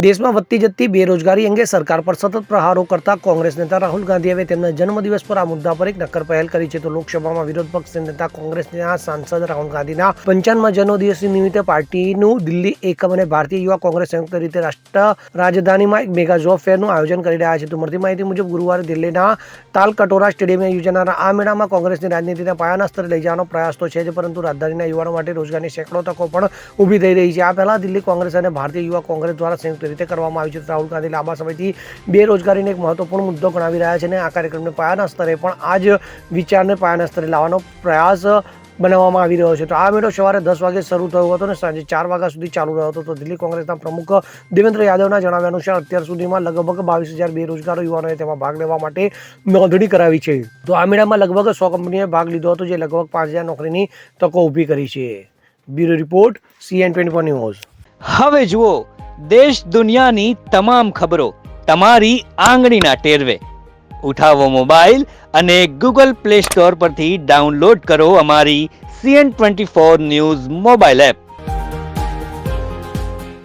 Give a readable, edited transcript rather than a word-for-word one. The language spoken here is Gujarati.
દેશમાં વધતી જતી બેરોજગારી અંગે સરકાર પર સતત પ્રહારો કરતા કોંગ્રેસ નેતા રાહુલ ગાંધીએ હવે તેમના જન્મદિવસ પર આ મુદ્દા પર એક નક્કર પહેલ કરી છે. તો લોકસભામાં વિરોધ પક્ષ નેતા કોંગ્રેસના સાંસદ રાહુલ ગાંધીના 55મા જન્મદિવસ નિમિત્તે પાર્ટીનું દિલ્હી એકમ અને ભારતીય યુવા કોંગ્રેસ સંયુક્ત રીતે રાષ્ટ્ર રાજધાનીમાં એક મેગા જોબ ફેરનું આયોજન કરી રહ્યા છે. તો મળતી માહિતી મુજબ ગુરુવારે દિલ્હીના તાલકટોરા સ્ટેડિયમમાં યોજાનારા આ મેળામાં કોંગ્રેસની રાજનીતિના પાયાના સ્તરે લઈ જવાનો પ્રયાસ તો છે જ, પરંતુ રાજધાનીના યુવાનો માટે રોજગારની સેંકડો તકો પણ ઊભી થઈ રહી છે. આ પહેલા દિલ્હી કોંગ્રેસ અને ભારતીય યુવા કોંગ્રેસ દ્વારા સંયુક્ત રીતે કરવામાં આવી છે. રાહુલ ગાંધી લાંબા સમયથી બેરોજગારીને એક મહત્વપૂર્ણ મુદ્દો ગણાવી રહ્યા છે અને આ કાર્યક્રમને પાયાના સ્તરે પણ આ જ વિચારને પાયાના સ્તરે લાવવાનો પ્રયાસ બનાવવામાં આવી રહ્યો છે. તો આ મેળો સવારે 10 વાગે શરૂ થયો હતો અને સાંજે 4 વાગ્યા સુધી ચાલુ રહ્યો હતો. તો દિલ્હી કોંગ્રેસના પ્રમુખ દેવેન્દ્ર યાદવના જણાવ્યા અનુસાર અત્યાર સુધીમાં લગભગ 22,000 બેરોજગાર યુવાનોએ તેમાં ભાગ લેવા માટે નોંધણી કરાવી છે. તો આ મેળામાં લગભગ 100 કંપનીઓએ ભાગ લીધો હતો, જે લગભગ 5,000 નોકરીની તકો ઊભી કરી છે. Bureau report CN24 news. હવે જુઓ દેશ દુનિયાની તમામ ખબરો તમારી આંગળીના ટેરવે. ઉઠાવો મોબાઈલ અને Google Play Store પરથી ડાઉનલોડ કરો અમારી CN24 ન્યૂઝ મોબાઈલ એપ.